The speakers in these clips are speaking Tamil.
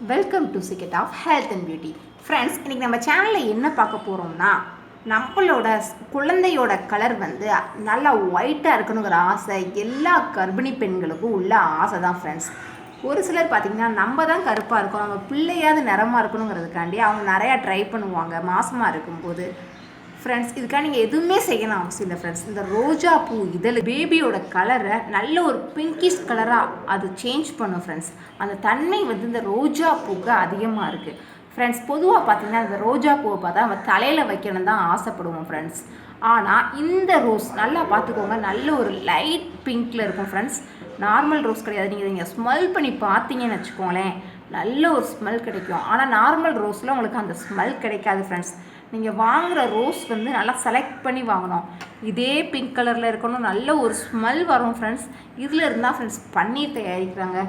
Welcome to secret of health and beauty. Friends, இன்றைக்கி நம்ம சேனலில் என்ன பார்க்க போகிறோம்னா, நம்மளோட குழந்தையோட கலர் வந்து நல்லா ஒயிட்டாக இருக்கணுங்கிற ஆசை எல்லா கர்ப்பிணி பெண்களுக்கும் உள்ள ஆசை தான் ஃப்ரெண்ட்ஸ். ஒரு சிலர் பார்த்திங்கன்னா நம்ம தான் கருப்பாக இருக்கோம், நம்ம பிள்ளையாவது நிறமாக இருக்கணுங்கிறதுக்காண்டி அவங்க நிறையா ட்ரை பண்ணுவாங்க மாசமாக இருக்கும்போது. ஃப்ரெண்ட்ஸ், இதுக்காக நீங்கள் எதுவுமே செய்யணும் அவசியம் இல்லை ஃப்ரெண்ட்ஸ். இந்த ரோஜா பூ இதில் பேபியோட கலரை நல்ல ஒரு பிங்கிஷ் கலராக அது சேஞ்ச் பண்ணும் ஃப்ரெண்ட்ஸ். அந்த தன்மை வந்து இந்த ரோஜா பூக்கு அதிகமாக இருக்குது ஃப்ரெண்ட்ஸ். பொதுவாக பார்த்திங்கன்னா இந்த ரோஜா பூவை பார்த்தா நம்ம தலையில் வைக்கணும் தான் ஆசைப்படுவோம் ஃப்ரெண்ட்ஸ். ஆனால் இந்த ரோஸ் நல்லா பார்த்துக்கோங்க, நல்ல ஒரு லைட் பிங்க்கில் இருக்கும் ஃப்ரெண்ட்ஸ். நார்மல் ரோஸ் கிடையாது. நீங்கள் ஸ்மெல் பண்ணி பார்த்தீங்கன்னு வச்சுக்கோங்களேன், நல்ல ஒரு ஸ்மெல் கிடைக்கும். ஆனால் நார்மல் ரோஸில் உங்களுக்கு அந்த ஸ்மெல் கிடைக்காது ஃப்ரெண்ட்ஸ். நீங்கள் வாங்குகிற ரோஸ் வந்து நல்லா செலக்ட் பண்ணி வாங்கணும். இதே பிங்க் கலரில் இருக்கணும், நல்ல ஒரு ஸ்மெல் வரும் ஃப்ரெண்ட்ஸ். இதில் இருந்தால் ஃப்ரெண்ட்ஸ் பன்னீர் தயாரிக்கிறாங்க.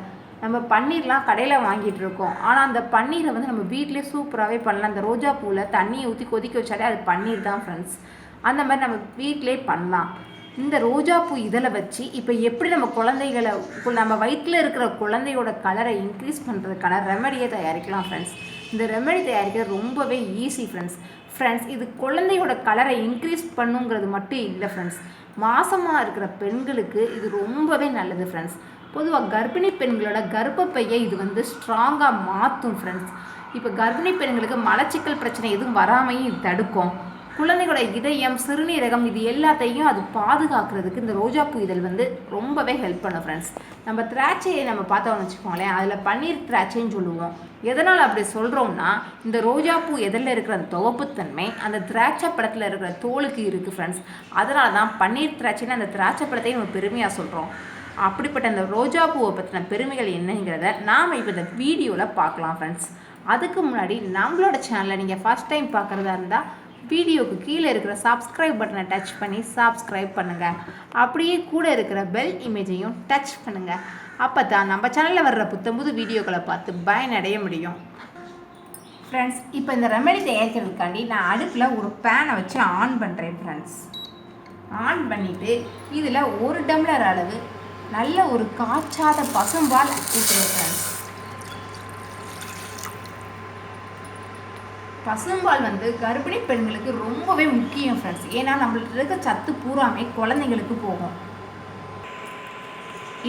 நம்ம பன்னீர்லாம் கடையில் வாங்கிட்டு இருக்கோம், ஆனால் அந்த பன்னீரை வந்து நம்ம வீட்டிலே சூப்பராகவே பண்ணலாம். அந்த ரோஜா பூவில் தண்ணியை ஊற்றி கொதிக்க வச்சாலே அது பன்னீர் தான் ஃப்ரெண்ட்ஸ். அந்த மாதிரி நம்ம வீட்டிலே பண்ணலாம். இந்த ரோஜா பூ இதில் வச்சு இப்போ எப்படி நம்ம குழந்தைகளை நம்ம வயிற்றில் இருக்கிற குழந்தையோட கலரை இன்க்ரீஸ் பண்ணுறதுக்கான ரெமெடியை தயாரிக்கலாம் ஃப்ரெண்ட்ஸ். இந்த ரெமெடி தயாரிக்கிறது ரொம்பவே ஈஸி ஃப்ரெண்ட்ஸ். இது குழந்தையோட கலரை இன்க்ரீஸ் பண்ணுங்கிறது மட்டும் இல்லை ஃப்ரெண்ட்ஸ், மாசமாக இருக்கிற பெண்களுக்கு இது ரொம்பவே நல்லது ஃப்ரெண்ட்ஸ். பொதுவாக கர்ப்பிணி பெண்களோட கர்ப்பப்பையை இது வந்து ஸ்ட்ராங்காக மாற்றும் ஃப்ரெண்ட்ஸ். இப்போ கர்ப்பிணி பெண்களுக்கு மலச்சிக்கல் பிரச்சனை எதுவும் வராமையும் இது தடுக்கும். குழந்தையோட இதயம், சிறுநீரகம் இது எல்லாத்தையும் அது பாதுகாக்கிறதுக்கு இந்த ரோஜாப்பூ இதழ் வந்து ரொம்பவே ஹெல்ப் பண்ணும் ஃப்ரெண்ட்ஸ். நம்ம திராட்சையை நம்ம பார்த்தோம்னு வச்சுக்கோங்களேன், அதில் பன்னீர் திராட்சைன்னு சொல்லுவோம். எதனால் அப்படி சொல்கிறோம்னா, இந்த ரோஜாப்பூ எதில் இருக்கிற அந்த துவப்புத்தன்மை அந்த திராட்சை பழத்தில் இருக்கிற தோலுக்கு இருக்குது ஃப்ரெண்ட்ஸ். அதனால தான் பன்னீர் திராட்சைன்னு அந்த திராட்சை பழத்தையும் நம்ம பெருமையாக சொல்கிறோம். அப்படிப்பட்ட அந்த ரோஜா பூவை பற்றின பெருமைகள் என்னங்கிறத நாம் இப்போ இந்த வீடியோவில் பார்க்கலாம் ஃப்ரெண்ட்ஸ். அதுக்கு முன்னாடி நம்மளோட சேனலை நீங்கள் ஃபஸ்ட் டைம் பார்க்குறதா இருந்தால் வீடியோவுக்கு கீழே இருக்கிற சப்ஸ்கிரைப் பட்டனை டச் பண்ணி சப்ஸ்கிரைப் பண்ணுங்கள். அப்படியே கூட இருக்கிற பெல் இமேஜையும் டச் பண்ணுங்கள். அப்போ தான் நம்ம சேனலில் வர்ற புத்தம்புது வீடியோக்களை பார்த்து பயனடைய முடியும். ஃப்ரெண்ட்ஸ், இப்போ இந்த ரெமெடி தயாரிக்கிறதுக்காண்டி நான் அடுப்பில் ஒரு பேனை வச்சு ஆன் பண்ணுறேன் ஃப்ரெண்ட்ஸ். ஆன் பண்ணிவிட்டு இதில் 1 டம்ளர் அளவு நல்ல ஒரு காய்ச்சாத பசும்பால் ஊற்றுறேன் ஃப்ரெண்ட்ஸ். பசும்பால் வந்து கர்ப்பிணி பெண்களுக்கு ரொம்பவே முக்கியம் ஃப்ரெண்ட்ஸ். ஏன்னா நம்மளுக்கு இருக்க சத்து பூராமே குழந்தைங்களுக்கு போகும்.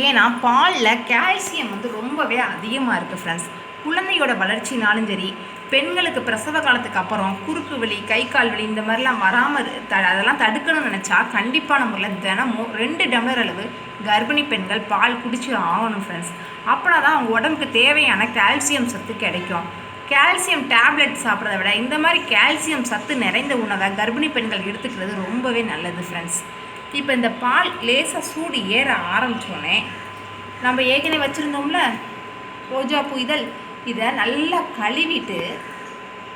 ஏன்னா பாலில் கால்சியம் வந்து ரொம்பவே அதிகமாக இருக்குது ஃப்ரெண்ட்ஸ். குழந்தையோட வளர்ச்சினாலும் சரி, பெண்களுக்கு பிரசவ காலத்துக்கு அப்புறம் குறுக்கு வலி, கை கால் வலி இந்த மாதிரிலாம் வராமல் அதெல்லாம் தடுக்கணும்னு நினச்சா கண்டிப்பாக நம்மள தினமும் 2 டம்ளர் அளவு கர்ப்பிணி பெண்கள் பால் குடிச்சு ஆகணும் ஃப்ரெண்ட்ஸ். அப்படின்னா தான் அவங்க உடம்புக்கு தேவையான கால்சியம் சத்து கிடைக்கும். கால்சியம் டேப்லெட் சாப்பிட்றத விட இந்த மாதிரி கால்சியம் சத்து நிறைந்த உணவை கர்ப்பிணி பெண்கள் எடுத்துக்கிறது ரொம்பவே நல்லது ஃப்ரெண்ட்ஸ். இப்போ இந்த பால் லேசாக சூடு ஏற ஆரம்பித்தோடனே நம்ம ஏற்கனவே வச்சுருந்தோம்ல ரோஜா பூ இதழ், இதை நல்லா கழுவிட்டு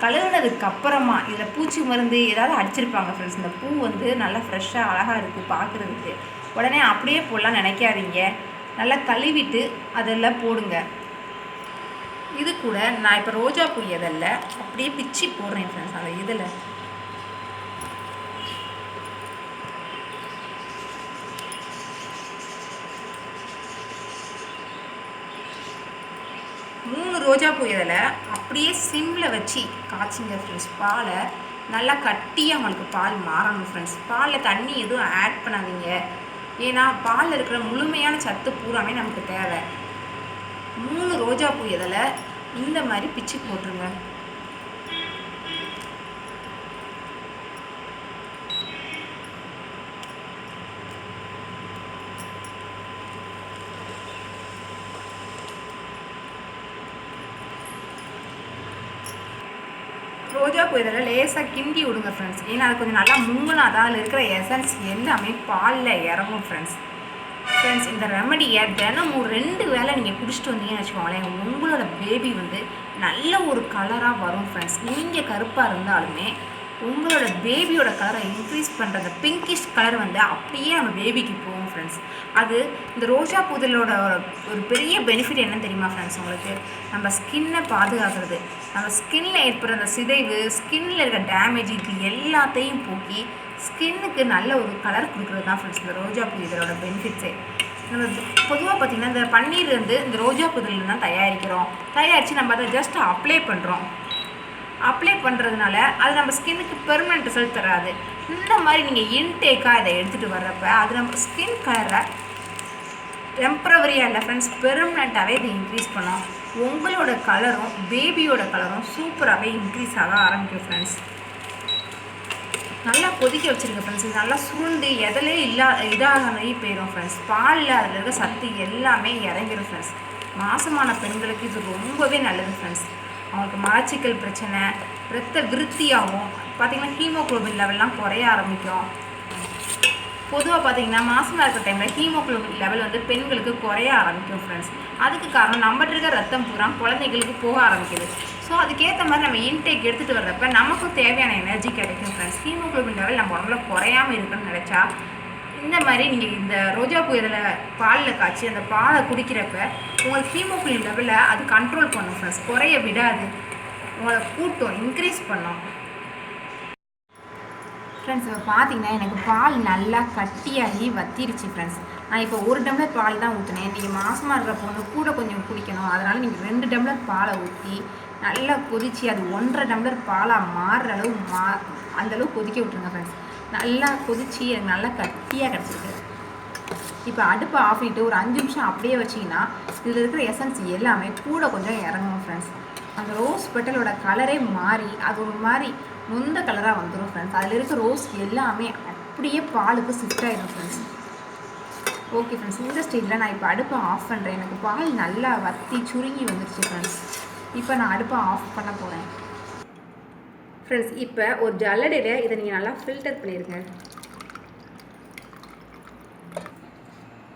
கழுவுனதுக்கு அப்புறமா இதில் பூச்சி மருந்து ஏதாவது அடிச்சிருப்பாங்க ஃப்ரெண்ட்ஸ். இந்த பூ வந்து நல்லா ஃப்ரெஷ்ஷாக அழகாக இருக்குது பார்க்குறதுக்கு. உடனே அப்படியே போடலாம் நினைக்காதீங்க. நல்லா கழுவிட்டு அதெல்லாம் போடுங்க. இது கூட நான் இப்போ ரோஜா பூ இதழில் அப்படியே பிச்சு போடுறேன் ஃப்ரெண்ட்ஸ். அந்த இதில் மூணு ரோஜா பூ இதழை அப்படியே சிம்மில் வச்சு காய்ச்சிங்க ஃப்ரெண்ட்ஸ். பாலை நல்லா கட்டியாக அவங்களுக்கு பால் மாறணும் ஃப்ரெண்ட்ஸ். பாலில் தண்ணி எதுவும் ஆட் பண்ணாதீங்க. ஏன்னா பாலில் இருக்கிற முழுமையான சத்து பூராமே நமக்கு தேவை. 3 ரோஜா பூ இதழை இந்த மாதிரி பிச்சு போட்டுருங்க. ரோஜா பூ இதெல்லாம் லேசாக கிண்டி விடுங்க ஃப்ரெண்ட்ஸ். ஏன்னா அது கொஞ்சம் நல்லா முங்கினா தான் அதில் இருக்கிற எசன்ஸ் எல்லாமே பாலில் இறங்கும் ஃப்ரெண்ட்ஸ். இந்த ரெமடியை தினமும் 2 வேளை நீங்கள் குடிச்சிட்டு வந்தீங்கன்னு வச்சுக்கோங்களேன், உங்களோட பேபி வந்து நல்ல ஒரு கலராக வரும் ஃப்ரெண்ட்ஸ். நீங்கள் கருப்பாக இருந்தாலுமே உங்களோட பேபியோட கலரை இன்க்ரீஸ் பண்ணுற அந்த பிங்கிஷ் கலர் வந்து அப்படியே நம்ம பேபிக்கு போகும் ஃப்ரெண்ட்ஸ். அது இந்த ரோஜா பூதலோட ஒரு பெரிய பெனிஃபிட் என்னன்னு தெரியுமா ஃப்ரெண்ட்ஸ் உங்களுக்கு? நம்ம ஸ்கின்னை பாதுகாக்கிறது, நம்ம ஸ்கின்னில் ஏற்படுற அந்த சிதைவு, ஸ்கின்னில் இருக்க டேமேஜ் இது எல்லாத்தையும் போக்கி ஸ்கின்னுக்கு நல்ல ஒரு கலர் கொடுக்குறது தான் ஃப்ரெண்ட்ஸ் இந்த ரோஜா பூ இதழோட பெனிஃபிட்ஸே. நம்ம பொதுவாக பார்த்திங்கன்னா இந்த பன்னீர் வந்து இந்த ரோஜா புதலில் தான் தயாரித்து நம்ம அதை ஜஸ்ட் அப்ளை பண்ணுறோம். அப்ளை பண்ணுறதுனால அது நம்ம ஸ்கின்னுக்கு பெர்மனெண்ட் ரிசல்ட் தராது. இந்த மாதிரி நீங்கள் இன்டேக்காக இதை எடுத்துகிட்டு வர்றப்ப அது நம்ம ஸ்கின் கலரை டெம்பரவரியாக இல்லை ஃப்ரெண்ட்ஸ், பெர்மனெண்ட்டாகவே இது இன்க்ரீஸ் பண்ணோம். உங்களோட கலரும் பேபியோட கலரும் சூப்பராகவே இன்க்ரீஸ் ஆக ஆரம்பிக்கும் ஃப்ரெண்ட்ஸ். நல்லா கொதிக்க வச்சுருங்க ஃப்ரெண்ட்ஸ். இது நல்லா சுருண்டு எதிலே இதாகி போயிடும் ஃப்ரெண்ட்ஸ். பாலில் அதில் இருக்க சத்து எல்லாமே இறங்கிடும் ஃப்ரெண்ட்ஸ். மாசமான பெண்களுக்கு இது ரொம்பவே நல்லது ஃப்ரெண்ட்ஸ். அவங்களுக்கு மலச்சிக்கல் பிரச்சனை, இரத்த விருத்தியாகும், பார்த்திங்கன்னா ஹீமோக்ளோபின் லெவல்லாம் குறைய ஆரம்பிக்கும். பொதுவாக பார்த்திங்கன்னா மாதமாக இருக்கிற டைமில் ஹீமோக்ளோபின் லெவல் வந்து பெண்களுக்கு குறைய ஆரம்பிக்கும் ஃப்ரெண்ட்ஸ். அதுக்கு காரணம் நம்மகிட்ட இருக்க ரத்தம் பூரா குழந்தைகளுக்கு போக ஆரம்பிக்குது. ஸோ அதுக்கேற்ற மாதிரி நம்ம இன்டேக் எடுத்துகிட்டு வர்றப்ப நமக்கும் தேவையான எனர்ஜி கிடைக்கும் ஃப்ரெண்ட்ஸ். ஹீமோக்ளோபின் லெவல் நம்ம உடம்புல குறையாமல் இருக்குன்னு நினச்சா இந்த மாதிரி நீங்கள் இந்த ரோஜாப்பூ இதில் பாலில் காய்ச்சி அந்த பாலை குடிக்கிறப்ப உங்களுக்கு ஹீமோக்ளோபின் லெவலை அது கண்ட்ரோல் பண்ணும் ஃப்ரெண்ட்ஸ். குறைய விடாது, உங்களை கூட்டும், இன்க்ரீஸ் பண்ணும் ஃப்ரெண்ட்ஸ். இப்போ பார்த்தீங்கன்னா எனக்கு பால் நல்லா கட்டியாகி வத்திருச்சு ஃப்ரெண்ட்ஸ். நான் இப்போ 1 டம்ளர் பால் தான் ஊற்றினேன். நீங்கள் மாசமாக இருக்கிற பொண்ணு கூட கொஞ்சம் குடிக்கணும், அதனால் நீங்கள் 2 டம்ளர் பாலை ஊற்றி நல்லா கொதித்து அது 1.5 டம்ளர் பாலாக மாறுற அளவு அந்தளவு கொதிக்க விட்டுருங்க ஃப்ரெண்ட்ஸ். நல்லா கொதித்து எனக்கு நல்லா கட்டியாக கிடச்சிருக்கு. இப்போ அடுப்பை ஆஃப் பண்ணிவிட்டு ஒரு 5 நிமிஷம் அப்படியே வச்சிங்கன்னா இதில் இருக்கிற எசன்ஸ் எல்லாமே கூட கொஞ்சம் இறங்கும் ஃப்ரெண்ட்ஸ். அந்த ரோஸ் பெட்டலோட கலரே மாறி அது ஒரு மாதிரி முந்த கலராக வந்துடும் ஃப்ரெண்ட்ஸ். அதில் இருக்க ரோஸ் எல்லாமே அப்படியே பாலுக்கு ஷிஃப்ட் ஆகிடும் ஃப்ரெண்ட்ஸ். ஓகே ஃப்ரெண்ட்ஸ், இந்த ஸ்டேஜில் நான் இப்போ அடுப்பை ஆஃப் பண்ணுறேன். எனக்கு பால் நல்லா வற்றி சுருங்கி வந்துடுச்சு ஃப்ரெண்ட்ஸ். இப்போ நான் அடுப்பை ஆஃப் பண்ண போகிறேன் ஃப்ரெண்ட்ஸ். இப்போ ஒரு ஜல்லடையில் இதை நீங்கள் நல்லா ஃபில்டர் பண்ணிடுங்க.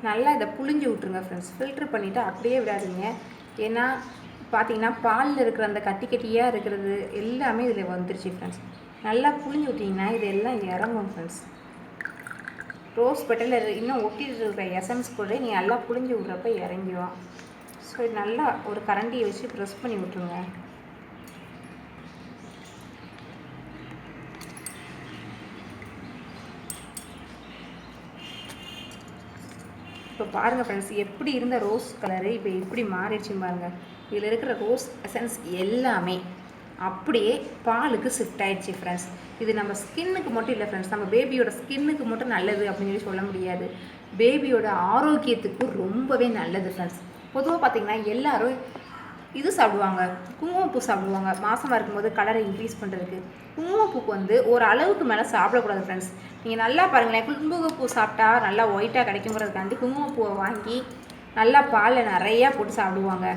நல்லா இதை புழிஞ்சு விட்ருங்க ஃப்ரெண்ட்ஸ். ஃபில்டர் பண்ணிவிட்டு அப்படியே விடாதீங்க. ஏன்னா பார்த்தீங்கன்னா பாலில் இருக்கிற அந்த கட்டி கட்டியாக இருக்கிறது எல்லாமே இதில் வந்துருச்சு ஃப்ரெண்ட்ஸ். நல்லா புழிஞ்சு விட்டிங்கன்னா இது எல்லாம் இறங்கும் ஃப்ரெண்ட்ஸ். ரோஸ் பெட்டலில் இன்னும் ஒட்டிட்டு இருக்கிற எசன்ஸ் கூட நீங்கள் நல்லா புழிஞ்சு விட்றப்ப இறங்கிடும். ஸோ நல்லா ஒரு கரண்டியை வச்சு ப்ரெஸ் பண்ணி விட்ருங்க. இப்போ பாருங்கள் ஃப்ரெண்ட்ஸ், எப்படி இருந்த ரோஸ் கலரு இப்போ எப்படி மாறிடுச்சுன்னு பாருங்கள். இதில் இருக்கிற ரோஸ் எசன்ஸ் எல்லாமே அப்படியே பாலுக்கு ஷிஃப்ட் ஆகிடுச்சு ஃப்ரெண்ட்ஸ். இது நம்ம ஸ்கின்னுக்கு மட்டும் இல்லை ஃப்ரெண்ட்ஸ், நம்ம பேபியோட ஸ்கின்னுக்கு மட்டும் நல்லது அப்படின்னு சொல்லி சொல்ல முடியாது, பேபியோட ஆரோக்கியத்துக்கு ரொம்பவே நல்லது ஃப்ரெண்ட்ஸ். பொதுவாக பார்த்திங்கன்னா எல்லோரும் இது சாப்பிடுவாங்க, குங்குமப்பூ சாப்பிடுவாங்க. மாதமாக இருக்கும்போது கலரை இன்க்ரீஸ் பண்ணுறதுக்கு குங்குமப்பூக்கு வந்து ஒரு அளவுக்கு மேலே சாப்பிடக்கூடாது ஃப்ரெண்ட்ஸ். நீங்கள் நல்லா பாருங்களேன், குங்குமப்பூ சாப்பிட்டா நல்லா ஒயிட்டாக கிடைக்குங்கிறதுக்காண்டி குங்குமப்பூவை வாங்கி நல்லா பாலில் நிறையா போட்டு சாப்பிடுவாங்க.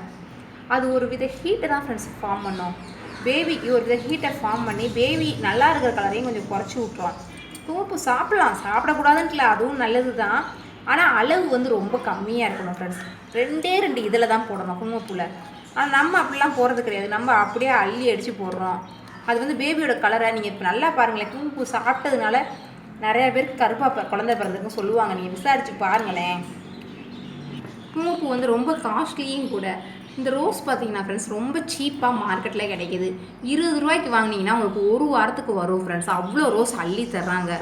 அது ஒரு வித ஹீட்டை தான் ஃப்ரெண்ட்ஸ் ஃபார்ம் பண்ணோம். பேபிக்கு ஒரு வித ஹீட்டை ஃபார்ம் பண்ணி பேபி நல்லா இருக்கிற கலரையும் கொஞ்சம் குறைச்சி விட்ருவோம். குங்குமப்பூ சாப்பிடலாம், சாப்பிடக்கூடாதுன்ட்டுல, அதுவும் நல்லது தான். ஆனால் அளவு வந்து ரொம்ப கம்மியாக இருக்கணும் ஃப்ரெண்ட்ஸ். 2 இதில் தான் போடணும் குங்குமப்பூவில். ஆனால் நம்ம அப்படிலாம் போடுறது கிடையாது, நம்ம அப்படியே அள்ளி அடித்து போடுறோம். அது வந்து பேபியோட கலரை நீங்கள் இப்போ நல்லா பாருங்களேன். குங்குமப்பூ சாப்பிட்டதுனால நிறையா பேருக்கு கருப்பாக குழந்தை பிறந்ததுன்னு சொல்லுவாங்க. நீங்கள் விசாரித்து பாருங்களேன். குங்குமப்பூ வந்து ரொம்ப காஸ்ட்லியும் கூட. இந்த ரோஸ் பார்த்தீங்கன்னா ஃப்ரெண்ட்ஸ் ரொம்ப சீப்பாக மார்க்கெட்டில் கிடைக்கிது. 20 ரூபாய்க்கு வாங்கினீங்கன்னா உங்களுக்கு 1 வாரத்துக்கு வரும் ஃப்ரெண்ட்ஸ். அவ்வளோ ரோஸ் அள்ளி தர்றாங்க.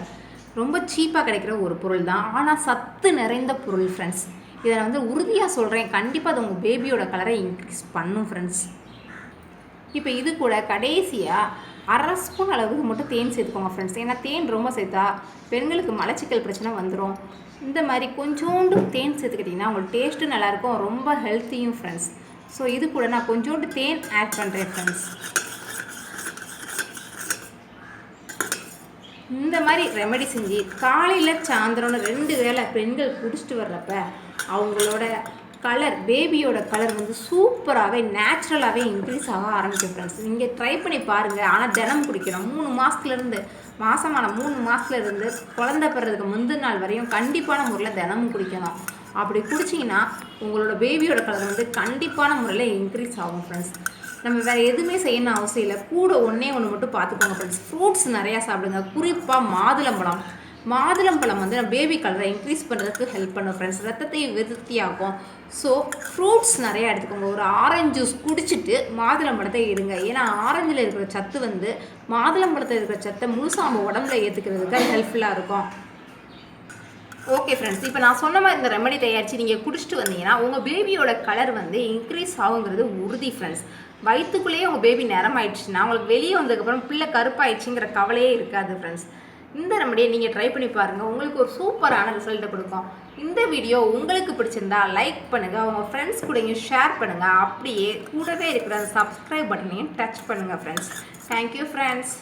ரொம்ப சீப்பாக கிடைக்கிற ஒரு பொருள் தான், ஆனால் சத்து நிறைந்த பொருள் ஃப்ரெண்ட்ஸ். இதை நான் வந்து உறுதியாக சொல்கிறேன், கண்டிப்பாக அது உங்கள் பேபியோட கலரை இன்க்ரீஸ் பண்ணும் ஃப்ரெண்ட்ஸ். இப்போ இது கூட கடைசியாக 1/2 ஸ்பூன் அளவுக்கு மட்டும் தேன் சேர்த்துக்கோங்க ஃப்ரெண்ட்ஸ். ஏன்னா தேன் ரொம்ப சேர்த்தா பெண்களுக்கு மலச்சிக்கல் பிரச்சனை வந்துடும். இந்த மாதிரி கொஞ்சோண்டு தேன் சேர்த்துக்கிட்டிங்கன்னா உங்களுக்கு டேஸ்ட்டும் நல்லாயிருக்கும், ரொம்ப ஹெல்த்தியும் ஃப்ரெண்ட்ஸ். ஸோ இது கூட நான் கொஞ்சோண்டு தேன் ஆட் பண்ணுறேன் ஃப்ரெண்ட்ஸ். இந்த மாதிரி ரெமெடி செஞ்சு காலையில் சாயந்தரம்னு 2 வேளை பெண்கள் குடிச்சிட்டு வர்றப்ப அவங்களோட கலர், பேபியோட கலர் வந்து சூப்பராகவே நேச்சுரலாகவே இன்க்ரீஸ் ஆக ஆரம்பிக்கும் ஃப்ரெண்ட்ஸ். நீங்கள் ட்ரை பண்ணி பாருங்கள். ஆனால் தினம் குடிக்கணும். 3 மாதத்துலேருந்து மாதமான 3 மாதத்துலேருந்து குழந்தை பிறதுக்கு முந்தின நாள் வரையும் கண்டிப்பான முறையில் தினமும் குடிக்கணும். அப்படி குடிச்சிங்கன்னா உங்களோட பேபியோட கலர் வந்து கண்டிப்பான முறையில் இன்க்ரீஸ் ஆகும் ஃப்ரெண்ட்ஸ். நம்ம வேறு எதுவுமே செய்யணும் அவசியம் இல்லை. கூட ஒன்று மட்டும் பார்த்துக்கோங்க ஃப்ரெண்ட்ஸ். ஃப்ரூட்ஸ் நிறையா சாப்பிடுங்க. குறிப்பாக மாதுளம்பழம். மாதுளம்பழம் வந்து நம்ம பேபி கலரை இன்க்ரீஸ் பண்ணுறதுக்கு ஹெல்ப் பண்ணும் ஃப்ரெண்ட்ஸ். ரத்தத்தை விருத்தியாகும். ஸோ ஃப்ரூட்ஸ் நிறையா எடுத்துக்கோங்க. ஒரு ஆரஞ்சு ஜூஸ் குடிச்சிட்டு மாதுளம்பழத்தை எடுங்க. ஏன்னா ஆரஞ்சில் இருக்கிற சத்து வந்து மாதுளம்பழத்தில் இருக்கிற சத்தை முழுசாக நம்ம உடம்புல ஏற்றுக்கிறதுக்கு ஹெல்ப்ஃபுல்லாக இருக்கும். ஓகே ஃப்ரெண்ட்ஸ், இப்போ நான் சொன்ன மாதிரி இந்த ரெமெடி தயாரித்து நீங்கள் குடிச்சிட்டு வந்தீங்கன்னா உங்கள் பேபியோட கலர் வந்து இன்க்ரீஸ் ஆகுங்கிறது உறுதி ஃப்ரெண்ட்ஸ். வயிற்றுக்குள்ளேயே உங்கள் பேபி நிறமாயிடுச்சுன்னா உங்களுக்கு வெளியே வந்ததுக்கப்புறம் பிள்ளை கருப்பாயிடுச்சுங்கிற கவலையே இருக்காது ஃப்ரெண்ட்ஸ். இந்த ரெமடியை நீங்கள் ட்ரை பண்ணி பாருங்கள், உங்களுக்கு ஒரு சூப்பரான ரிசல்ட்டை கொடுக்கும். இந்த வீடியோ உங்களுக்கு பிடிச்சிருந்தா லைக் பண்ணுங்கள், உங்கள் ஃப்ரெண்ட்ஸ் கூடயும் ஷேர் பண்ணுங்கள். அப்படியே கூடவே இருக்கிற சப்ஸ்கிரைப் பட்டனையும் டச் பண்ணுங்கள் ஃப்ரெண்ட்ஸ். Thank you friends.